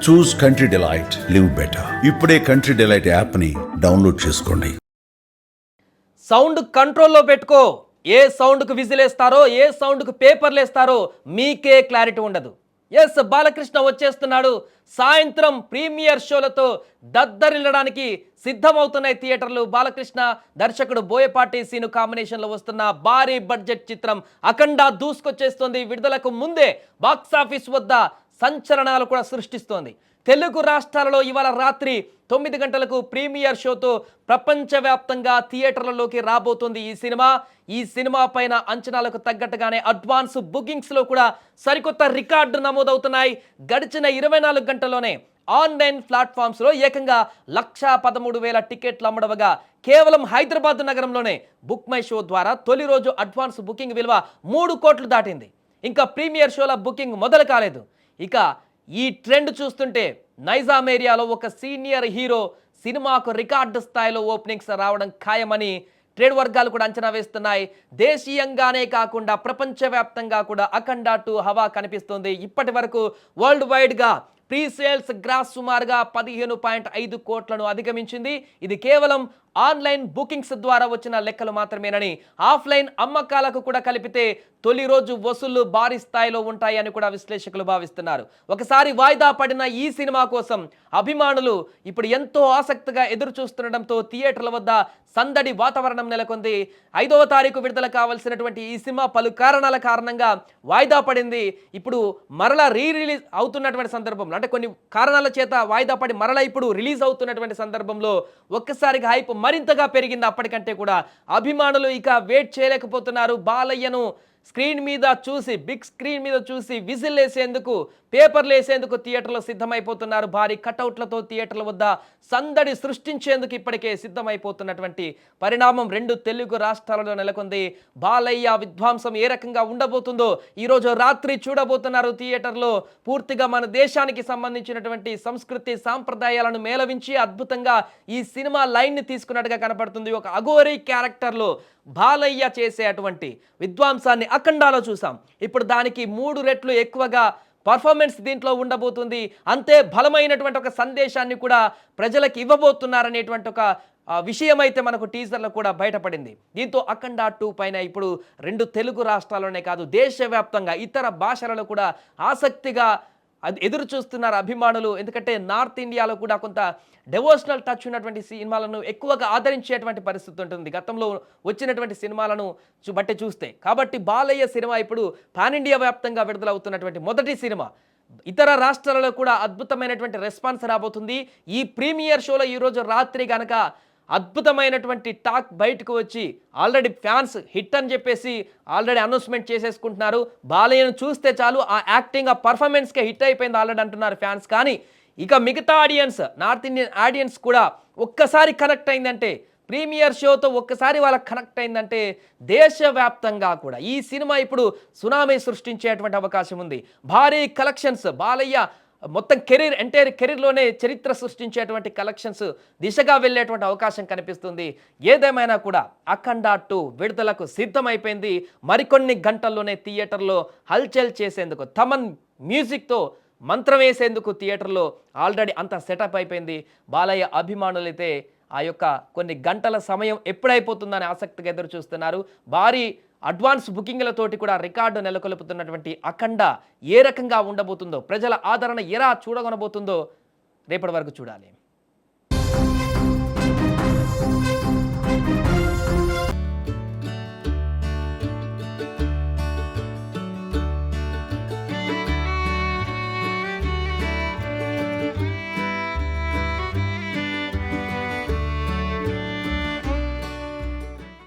చూస్ country delight, live better. ఇప్పుడే country delight యాప్ని download చేసుకోండి. సౌండ్ కంట్రోల్లో పెట్టుకో. ఏ సౌండ్కు విజిలేస్తారో, ఏ సౌండ్కు పేపర్లు వేస్తారో మీకే క్లారిటీ ఉండదు. ఎస్, బాలకృష్ణ వచ్చేస్తున్నాడు. సాయంత్రం ప్రీమియర్ షోలతో దద్దరిల్లడానికి సిద్ధమవుతున్నాయి థియేటర్లు. బాలకృష్ణ దర్శకుడు బోయపాటి సీను కాంబినేషన్లో వస్తున్న భారీ బడ్జెట్ చిత్రం అఖండ దూసుకొచ్చేస్తోంది. విడుదలకు ముందే బాక్సాఫీస్ వద్ద సంచలనాలు కూడా సృష్టిస్తోంది. తెలుగు రాష్ట్రాలలో ఇవాళ రాత్రి 9 గంటలకు ప్రీమియర్ షోతో ప్రపంచవ్యాప్తంగా థియేటర్లలోకి రాబోతుంది ఈ సినిమా పైన అంచనాలకు తగ్గట్టుగానే అడ్వాన్స్ బుకింగ్స్లో కూడా సరికొత్త రికార్డు నమోదవుతున్నాయి. గడిచిన 24 గంటల్లోనే ఆన్లైన్ ప్లాట్ఫామ్స్లో ఏకంగా 1,13,000 టికెట్లు అమ్మడవగా కేవలం హైదరాబాద్ నగరంలోనే బుక్ మై షో ద్వారా తొలి రోజు అడ్వాన్స్ బుకింగ్ విలువ 3 కోట్లు దాటింది. ఇంకా ప్రీమియర్ షోల బుకింగ్ మొదలు కాలేదు. ఇక ఈ ట్రెండ్ చూస్తుంటే నైజాం ఏరియాలో ఒక సీనియర్ హీరో సినిమాకు రికార్డు స్థాయిలో ఓపెనింగ్స్ రావడం ఖాయమని ట్రేడ్ వర్గాలు కూడా అంచనా వేస్తున్నాయి. దేశీయంగానే కాకుండా ప్రపంచవ్యాప్తంగా కూడా అఖండ 2 హవా కనిపిస్తుంది. ఇప్పటి వరకు వరల్డ్ వైడ్గా ప్రీ సేల్స్ గ్రాస్ సుమారుగా 15.5 కోట్లను అధిగమించింది. ఇది కేవలం ఆన్లైన్ బుకింగ్స్ ద్వారా వచ్చిన లెక్కలు మాత్రమేనని, ఆఫ్లైన్ అమ్మకాలకు కూడా కలిపితే తొలి రోజు వసూళ్లు భారీ స్థాయిలో ఉంటాయని కూడా విశ్లేషకులు భావిస్తున్నారు. ఒకసారి వాయిదా పడిన ఈ సినిమా కోసం అభిమానులు ఇప్పుడు ఎంతో ఆసక్తిగా ఎదురు చూస్తుండటంతో థియేటర్ల వద్ద సందడి వాతావరణం నెలకొంది. 5వ తారీఖు విడుదల కావాల్సినటువంటి ఈ సినిమా పలు కారణాల కారణంగా వాయిదా పడింది. ఇప్పుడు మరలా రిలీజ్ అవుతున్నటువంటి సందర్భంలో, అంటే కొన్ని కారణాల చేత వాయిదా పడి మరలా ఇప్పుడు రిలీజ్ అవుతున్నటువంటి సందర్భంలో ఒక్కసారిగా హైప్ మరింతగా పెరిగింది. అప్పటికంటే కూడా అభిమానులు ఇక వెయిట్ చేయలేకపోతున్నారు. బాలయ్యను స్క్రీన్ మీద చూసి, బిగ్ స్క్రీన్ మీద చూసి విజిల్ వేసేందుకు, పేపర్లు వేసేందుకు థియేటర్లో సిద్ధమైపోతున్నారు. భారీ కటౌట్లతో థియేటర్ల వద్ద సందడి సృష్టించేందుకు ఇప్పటికే సిద్ధమైపోతున్నటువంటి పరిణామం 2 తెలుగు రాష్ట్రాలలో నెలకొంది. బాలయ్య విధ్వంసం ఏ రకంగా ఉండబోతుందో ఈరోజు రాత్రి చూడబోతున్నారు థియేటర్లో. పూర్తిగా మన దేశానికి సంబంధించినటువంటి సంస్కృతి సాంప్రదాయాలను మేళవించి అద్భుతంగా ఈ సినిమా లైన్ని తీసుకున్నట్టుగా కనపడుతుంది. ఒక అఘోరీ క్యారెక్టర్లో బాలయ్య చేసే అటువంటి విధ్వంసాన్ని అఖండాలో చూసాం. ఇప్పుడు దానికి 3 రెట్లు ఎక్కువగా పర్ఫార్మెన్స్ దీంట్లో ఉండబోతుంది. అంతే బలమైనటువంటి ఒక సందేశాన్ని కూడా ప్రజలకు ఇవ్వబోతున్నారనేటువంటి ఒక విషయం అయితే మనకు టీజర్లో కూడా బయటపడింది. దీంతో అఖండ 2 పైన ఇప్పుడు 2 తెలుగు రాష్ట్రాల్లోనే కాదు, దేశవ్యాప్తంగా ఇతర భాషలలో కూడా ఆసక్తిగా ఎదురు చూస్తున్నారు అభిమానులు. ఎందుకంటే నార్త్ ఇండియాలో కూడా కొంత డెవోషనల్ టచ్ ఉన్నటువంటి సినిమాలను ఎక్కువగా ఆదరించేటువంటి పరిస్థితి ఉంటుంది గతంలో వచ్చినటువంటి సినిమాలను బట్టి చూస్తే. కాబట్టి బాలయ్య సినిమా ఇప్పుడు పాన్ ఇండియా వ్యాప్తంగా విడుదలవుతున్నటువంటి మొదటి సినిమా. ఇతర రాష్ట్రాలలో కూడా అద్భుతమైనటువంటి రెస్పాన్స్ రాబోతుంది. ఈ ప్రీమియర్ షోలో ఈరోజు రాత్రి కనుక అద్భుతమైనటువంటి టాక్ బయటకు వచ్చి ఆల్రెడీ ఫ్యాన్స్ హిట్ అని చెప్పేసి ఆల్రెడీ అనౌన్స్మెంట్ చేసేసుకుంటున్నారు. బాలయ్యను చూస్తే చాలు ఆ యాక్టింగ్, ఆ పర్ఫార్మెన్స్కే హిట్ అయిపోయింది ఆల్రెడీ అంటున్నారు ఫ్యాన్స్. కానీ ఇక మిగతా ఆడియన్స్, నార్త్ ఇండియన్ ఆడియన్స్ కూడా ఒక్కసారి కనెక్ట్ అయిందంటే, ప్రీమియర్ షోతో ఒక్కసారి వాళ్ళకి కనెక్ట్ అయిందంటే దేశవ్యాప్తంగా కూడా ఈ సినిమా ఇప్పుడు సునామీ సృష్టించేటువంటి అవకాశం ఉంది. భారీ కలెక్షన్స్, బాలయ్య మొత్తం ఎంటైర్ కెరీర్లోనే చరిత్ర సృష్టించేటువంటి కలెక్షన్స్ దిశగా వెళ్ళేటువంటి అవకాశం కనిపిస్తుంది. ఏదేమైనా కూడా అఖండ 2 విడుదలకు సిద్ధమైపోయింది. మరికొన్ని గంటల్లోనే థియేటర్లో హల్చల్ చేసేందుకు, తమన్ మ్యూజిక్తో మంత్రం వేసేందుకు థియేటర్లో ఆల్రెడీ అంత సెటప్ అయిపోయింది. బాలయ్య అభిమానులైతే ఆ యొక్క కొన్ని గంటల సమయం ఎప్పుడైపోతుందని ఆసక్తిగా ఎదురు చూస్తున్నారు. భారీ అడ్వాన్స్ బుకింగ్లతోటి కూడా రికార్డు నెలకొల్పుతున్నటువంటి అఖండ ఏ రకంగా ఉండబోతుందో, ప్రజల ఆదరణ ఎలా చూడగొనబోతుందో రేపటి వరకు చూడాలి.